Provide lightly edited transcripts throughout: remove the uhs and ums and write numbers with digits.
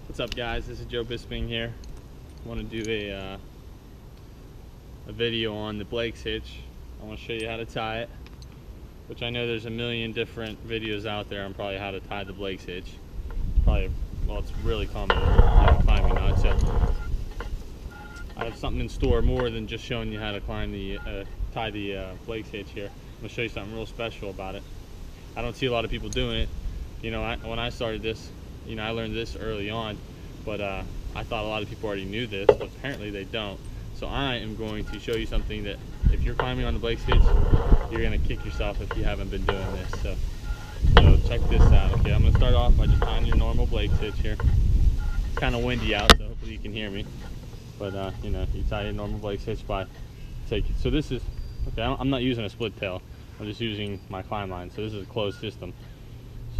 What's up, guys? This is Bisping here. I want to do a video on the Blakes Hitch. I want to show you how to tie it, which I know there's a million different videos out there on probably how to tie the Blakes Hitch. Probably, well, it's really common climbing knots. So I have something in store more than just showing you how to tie the Blakes Hitch here. I'm going to show you something real special about it. I don't see a lot of people doing it. You know, when I started this, you know, I learned this early on, but I thought a lot of people already knew this, but apparently they don't. So I am going to show you something that if you're climbing on the Blakes Hitch, you're going to kick yourself if you haven't been doing this. So check this out. Okay, I'm going to start off by just tying your normal Blakes Hitch here. It's kind of windy out, so hopefully you can hear me. But you know, you tie your normal Blakes Hitch by so this is, okay, I'm not using a split tail. I'm just using my climb line. So this is a closed system.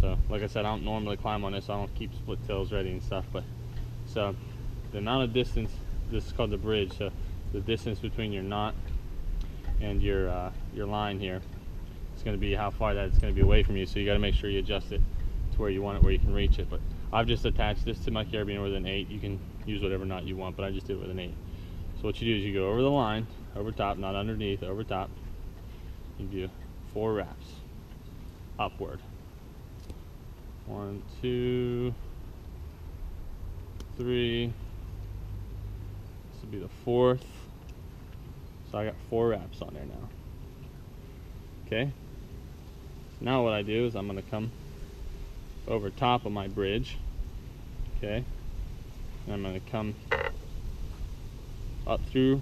So like I said, I don't normally climb on this. I don't keep split tails ready and stuff. But so the amount of distance, this is called the bridge. So the distance between your knot and your line here, it's going to be how far that it's going to be away from you. So you got to make sure you adjust it to where you want it, where you can reach it. But I've just attached this to my carabiner with an 8. You can use whatever knot you want, but I just did it with an 8. So what you do is you go over the line, over top, not underneath, over top. You do 4 wraps upward. 1, 2, 3. This will be the 4th. So I got 4 wraps on there now. Okay. Now what I do is I'm going to come over top of my bridge. Okay. And I'm going to come up through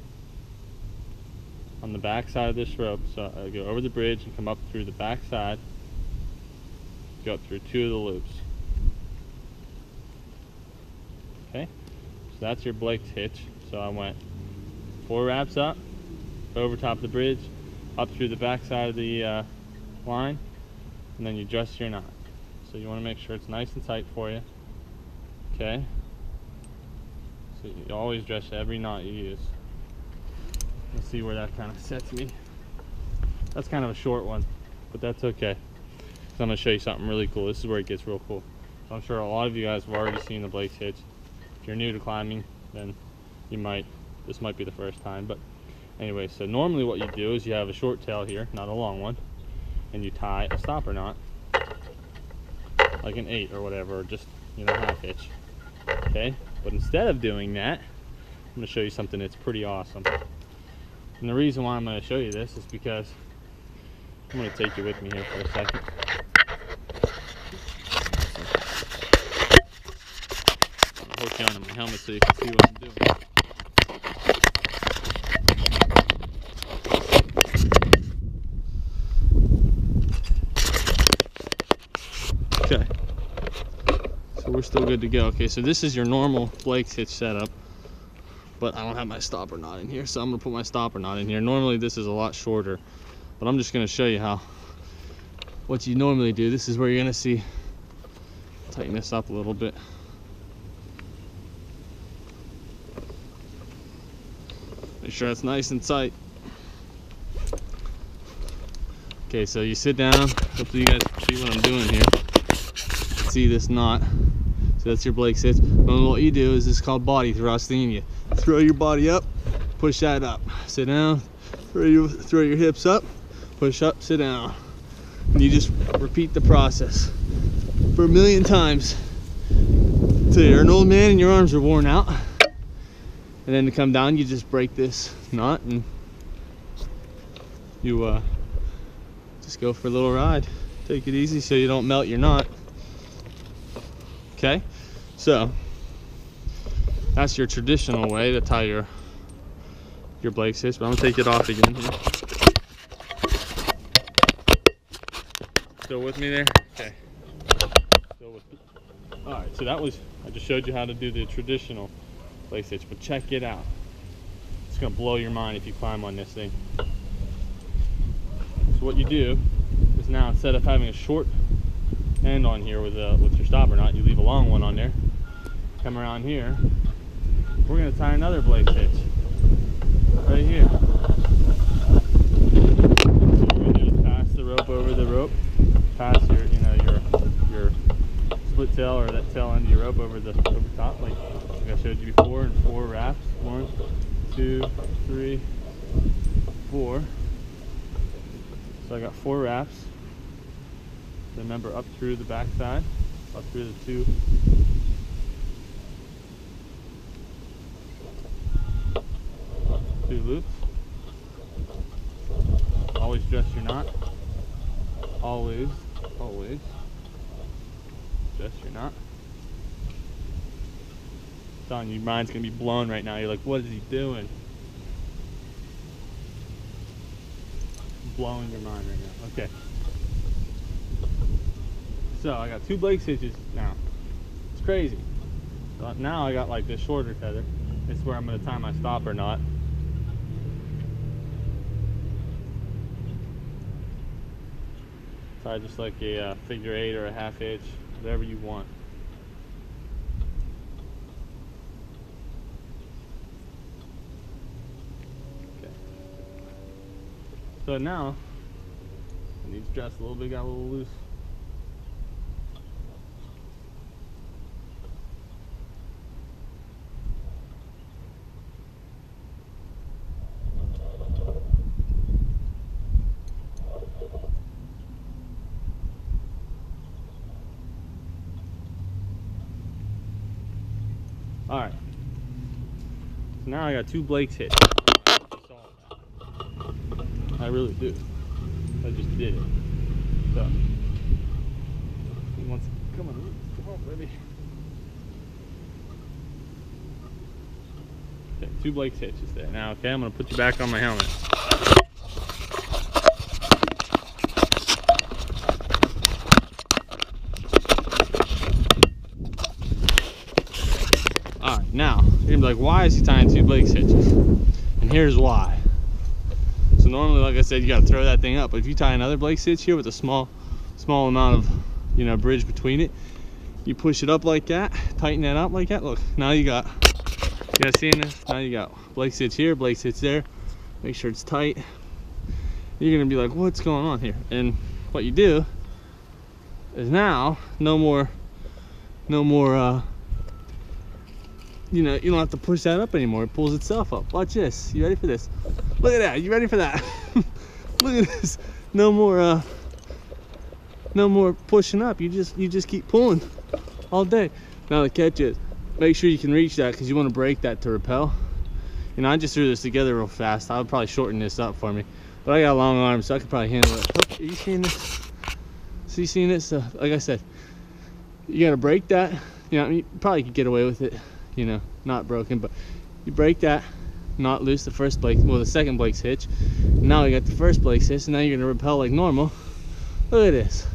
on the back side of this rope. So I go over the bridge and come up through the back side. Go up through 2 of the loops. Okay, so that's your Blakes Hitch. So I went 4 wraps up, over top of the bridge, up through the back side of the line, and then you adjust your knot. So you want to make sure it's nice and tight for you. Okay, so you always dress every knot you use. Let's see where that kind of sets me. That's kind of a short one, but that's okay. So I'm going to show you something really cool. This is where it gets real cool. So I'm sure a lot of you guys have already seen the Blakes Hitch. If you're new to climbing, then this might be the first time. But anyway, so normally what you do is you have a short tail here, not a long one, and you tie a stopper knot, like an 8 or whatever, or just, you know, half hitch. Okay, but instead of doing that, I'm going to show you something that's pretty awesome. And the reason why I'm going to show you this is because I'm going to take you with me here for a second. I'll hook you onto my helmet so you can see what I'm doing. Okay, so we're still good to go. Okay, so this is your normal Blakes Hitch setup, but I don't have my stopper knot in here, so I'm going to put my stopper knot in here. Normally this is a lot shorter, but I'm just going to show you what you normally do. This is where you're going to see, tighten this up a little bit. Make sure it's nice and tight. Okay, so you sit down. Hopefully you guys see what I'm doing here. See this knot. So that's your Blakes Hitch. And what you do is, it's called body thrusting. You throw your body up, push that up. Sit down, throw your hips up, push up, sit down. And you just repeat the process for a million times till you're an old man and your arms are worn out. And then to come down, you just break this knot and you just go for a little ride. Take it easy so you don't melt your knot. Okay, so that's your traditional way to tie your Blakes Hitch, but I'm gonna take it off again here. Still with me there? Okay. Still with me. Alright, so I just showed you how to do the traditional Blakes Hitch, but check it out. It's gonna blow your mind if you climb on this thing. So what you do is, now instead of having a short end on here with your stopper knot, you leave a long one on there. Come around here. We're gonna tie another Blakes Hitch right here. So what we do is pass the rope over the rope, pass your split tail or that tail end of your rope over top, like I showed you before, and 4 wraps. 1, 2, 3, 4. So I got 4 wraps. Remember, up through the back side, up through the 2 loops. Always adjust your knot. Always adjust your knot. I'm telling you, your mind's gonna be blown right now. You're like, what is he doing? Blowing your mind right now. Okay. So I got 2 Blakes hitches now. It's crazy. So now I got like this shorter tether. This is where I'm gonna tie my stopper knot. Tie just like a figure 8 or a 1/2 hitch, whatever you want. Okay. So now, it needs to dress a little bit, got a little loose. Alright, so now I got 2 Blakes Hitch. I really do. I just did it. So, he wants to come on, baby. Okay, 2 Blakes Hitches there. Now, okay, I'm going to put you back on my helmet. Alright, now, you're going to be like, why is he tying 2 Blakes hitches? And here's why. So normally, like I said, you got to throw that thing up. But if you tie another Blakes hitch here with a small amount of, you know, bridge between it, you push it up like that, tighten that up like that. Look, now you guys seeing this? Now you got Blakes hitch here, Blakes hitch there. Make sure it's tight. You're going to be like, what's going on here? And what you do is now, no more, you know, you don't have to push that up anymore. It pulls itself up. Watch this. You ready for this? Look at that. You ready for that? Look at this. No more pushing up. You just keep pulling all day. Now the catch is, make sure you can reach that because you want to break that to rappel. You know, I just threw this together real fast. I would probably shorten this up for me, but I got long arms, so I could probably handle it. Oh, are you seeing this? So you seeing this? Like I said, you gotta break that. You know, you probably could get away with it. You know, not broken, but you break that, not loose the first Blake, well, the second Blakes hitch. Now you got the first Blakes hitch, and now you're gonna rappel like normal. Look at this.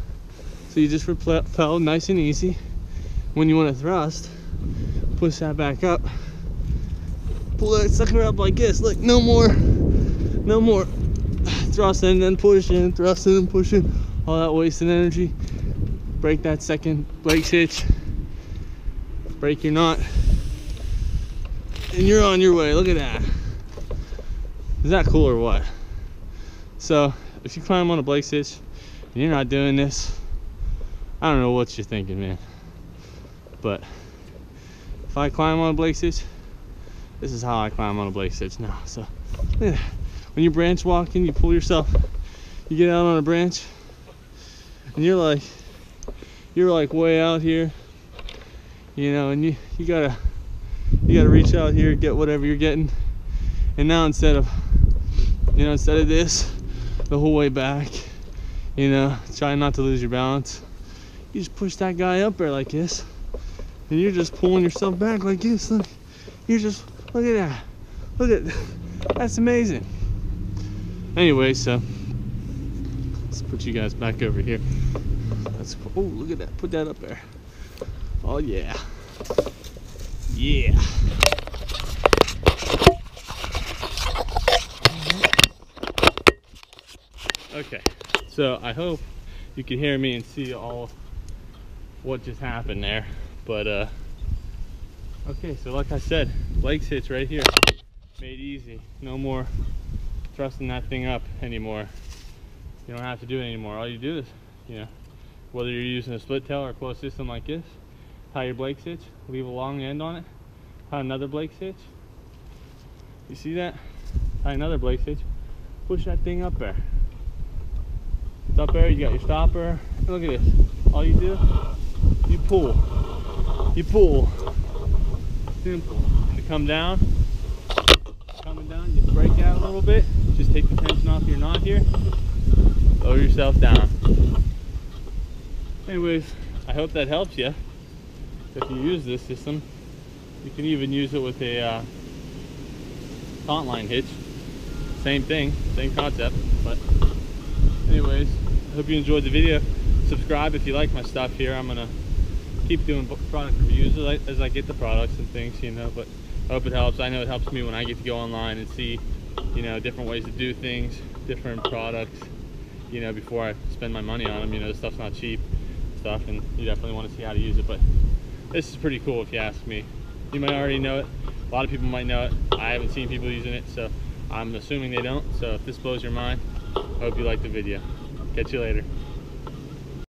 So you just rappel nice and easy. When you want to thrust, push that back up, pull that sucker up like this. Look, no more thrusting and then pushing, thrusting and pushing, all that wasted energy. Break that second Blakes hitch, break your knot, and you're on your way. Look at that. Is that cool or what? So if you climb on a Blakes hitch and you're not doing this, I don't know what you're thinking, man. But if I climb on a Blakes hitch, this is how I climb on a Blakes hitch now. So look at that. When you're branch walking, you pull yourself, you get out on a branch, and you're like way out here, you know, and you gotta reach out here, get whatever you're getting. And now instead of this the whole way back, you know, trying not to lose your balance, you just push that guy up there like this, and you're just pulling yourself back like this. Look, look at that. Look at that. That's amazing. Anyway, so let's put you guys back over here. Oh, look at that. Put that up there. Oh yeah. Yeah. Okay, so I hope you can hear me and see all what just happened there. But okay, so like I said, Blakes hitch right here, made easy. No more thrusting that thing up anymore. You don't have to do it anymore. All you do is, you know, whether you're using a split tail or a closed system like this. Tie your Blakes hitch, leave a long end on it, tie another Blakes hitch. You see that? Tie another Blakes hitch, push that thing up there. It's up there, you got your stopper. And look at this. All you do, you pull. You pull. Simple. You come down. Coming down, you break out a little bit. Just take the tension off your knot here. Lower yourself down. Anyways, I hope that helps you. If you use this system, you can even use it with a taunt line hitch. Same thing, same concept. But anyways, I hope you enjoyed the video. Subscribe if you like my stuff here. I'm gonna keep doing product reviews as I get the products and things, you know, but I hope it helps. I know it helps me when I get to go online and see, you know, different ways to do things, different products, you know, before I spend my money on them. You know, this stuff's not cheap stuff, and you definitely want to see how to use it, but this is pretty cool if you ask me. You might already know it. A lot of people might know it. I haven't seen people using it, so I'm assuming they don't. So if this blows your mind, I hope you like the video. Catch you later.